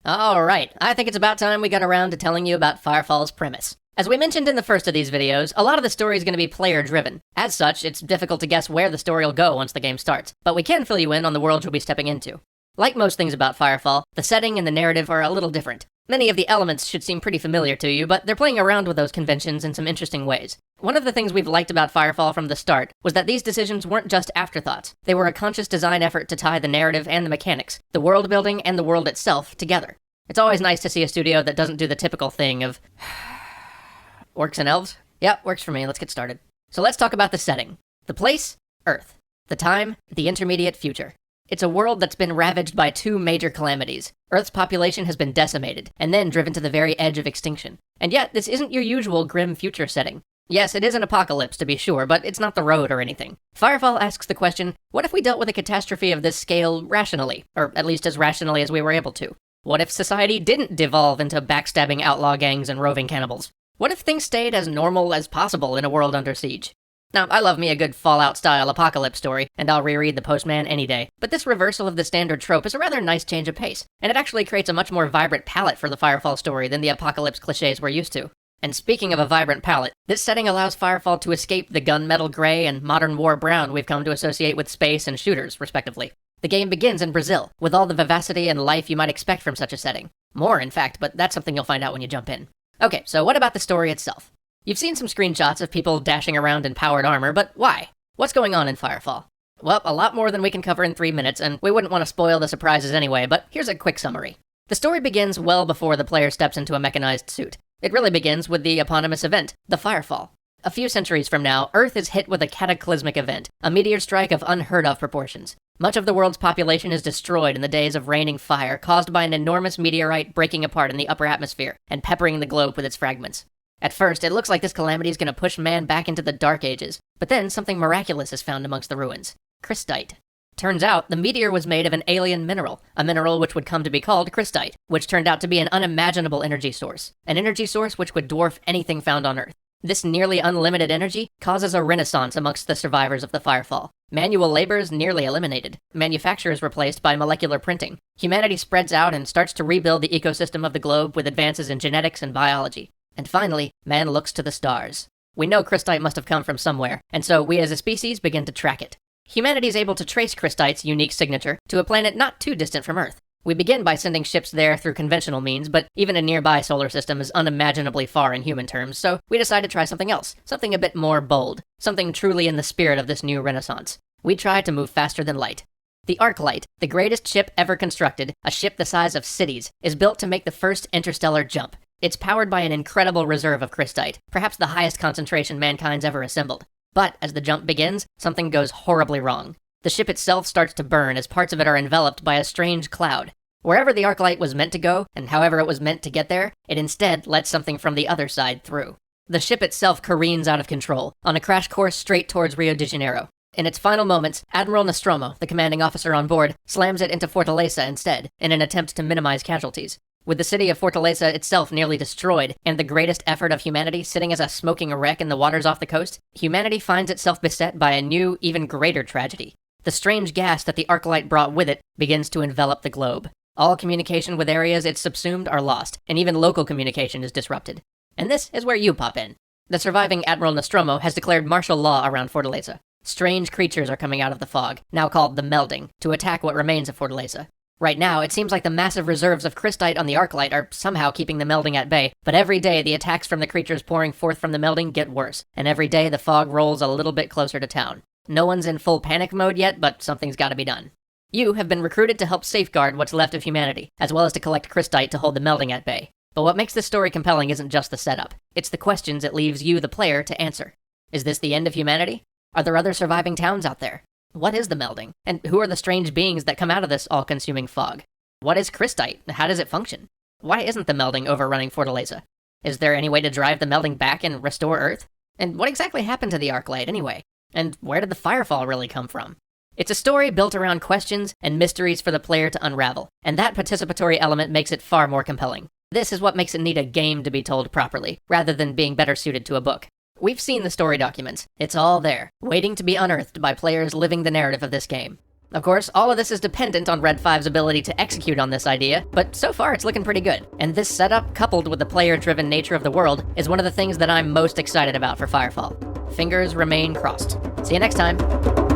Alright, I think it's about time we got around to telling you about Firefall's premise. As we mentioned in the first of these videos, a lot of the story is going to be player-driven. As such, it's difficult to guess where the story will go once the game starts, but we can fill you in on the world you'll be stepping into. Like most things about Firefall, the setting and the narrative are a little different. Many of the elements should seem pretty familiar to you, but they're playing around with those conventions in some interesting ways. One of the things we've liked about Firefall from the start was that these decisions weren't just afterthoughts. They were a conscious design effort to tie the narrative and the mechanics, the world building and the world itself, together. It's always nice to see a studio that doesn't do the typical thing of... Orcs and elves? Yep, works for me, let's get started. So let's talk about the setting. The place? Earth. The time? The intermediate future. It's a world that's been ravaged by two major calamities. Earth's population has been decimated, and then driven to the very edge of extinction. And yet, this isn't your usual grim future setting. Yes, it is an apocalypse, to be sure, but it's not the road or anything. Firefall asks the question, what if we dealt with a catastrophe of this scale rationally? Or at least as rationally as we were able to? What if society didn't devolve into backstabbing outlaw gangs and roving cannibals? What if things stayed as normal as possible in a world under siege? Now, I love me a good Fallout-style apocalypse story, and I'll reread The Postman any day, but this reversal of the standard trope is a rather nice change of pace, and it actually creates a much more vibrant palette for the Firefall story than the apocalypse cliches we're used to. And speaking of a vibrant palette, this setting allows Firefall to escape the gunmetal gray and modern war brown we've come to associate with space and shooters, respectively. The game begins in Brazil, with all the vivacity and life you might expect from such a setting. More, in fact, but that's something you'll find out when you jump in. Okay, so what about the story itself? You've seen some screenshots of people dashing around in powered armor, but why? What's going on in Firefall? Well, a lot more than we can cover in 3 minutes, and we wouldn't want to spoil the surprises anyway, but here's a quick summary. The story begins well before the player steps into a mechanized suit. It really begins with the eponymous event, the Firefall. A few centuries from now, Earth is hit with a cataclysmic event, a meteor strike of unheard-of proportions. Much of the world's population is destroyed in the days of raining fire caused by an enormous meteorite breaking apart in the upper atmosphere and peppering the globe with its fragments. At first, it looks like this calamity is going to push man back into the Dark Ages, but then something miraculous is found amongst the ruins. Crystite. Turns out, the meteor was made of an alien mineral, a mineral which would come to be called crystite, which turned out to be an unimaginable energy source. An energy source which would dwarf anything found on Earth. This nearly unlimited energy causes a renaissance amongst the survivors of the Firefall. Manual labor is nearly eliminated. Manufacture is replaced by molecular printing. Humanity spreads out and starts to rebuild the ecosystem of the globe with advances in genetics and biology. And finally, man looks to the stars. We know crystite must have come from somewhere, and so we as a species begin to track it. Humanity is able to trace crystite's unique signature to a planet not too distant from Earth. We begin by sending ships there through conventional means, but even a nearby solar system is unimaginably far in human terms, so we decide to try something else, something a bit more bold, something truly in the spirit of this new renaissance. We try to move faster than light. The Arclight, the greatest ship ever constructed, a ship the size of cities, is built to make the first interstellar jump. It's powered by an incredible reserve of crystite, perhaps the highest concentration mankind's ever assembled. But as the jump begins, something goes horribly wrong. The ship itself starts to burn as parts of it are enveloped by a strange cloud. Wherever the Arclight was meant to go, and however it was meant to get there, it instead lets something from the other side through. The ship itself careens out of control, on a crash course straight towards Rio de Janeiro. In its final moments, Admiral Nostromo, the commanding officer on board, slams it into Fortaleza instead, in an attempt to minimize casualties. With the city of Fortaleza itself nearly destroyed, and the greatest effort of humanity sitting as a smoking wreck in the waters off the coast, humanity finds itself beset by a new, even greater tragedy. The strange gas that the Arclight brought with it begins to envelop the globe. All communication with areas it's subsumed are lost, and even local communication is disrupted. And this is where you pop in. The surviving Admiral Nostromo has declared martial law around Fortaleza. Strange creatures are coming out of the fog, now called the Melding, to attack what remains of Fortaleza. Right now, it seems like the massive reserves of crystite on the Arclight are somehow keeping the Melding at bay, but every day the attacks from the creatures pouring forth from the Melding get worse, and every day the fog rolls a little bit closer to town. No one's in full panic mode yet, but something's gotta be done. You have been recruited to help safeguard what's left of humanity, as well as to collect crystite to hold the Melding at bay. But what makes this story compelling isn't just the setup. It's the questions it leaves you, the player, to answer. Is this the end of humanity? Are there other surviving towns out there? What is the Melding? And who are the strange beings that come out of this all-consuming fog? What is crystite? How does it function? Why isn't the Melding overrunning Fortaleza? Is there any way to drive the Melding back and restore Earth? And what exactly happened to the Arclight anyway? And where did the Firefall really come from? It's a story built around questions and mysteries for the player to unravel, and that participatory element makes it far more compelling. This is what makes it need a game to be told properly, rather than being better suited to a book. We've seen the story documents. It's all there, waiting to be unearthed by players living the narrative of this game. Of course, all of this is dependent on Red 5's ability to execute on this idea, but so far it's looking pretty good. And this setup, coupled with the player-driven nature of the world, is one of the things that I'm most excited about for Firefall. Fingers remain crossed. See you next time.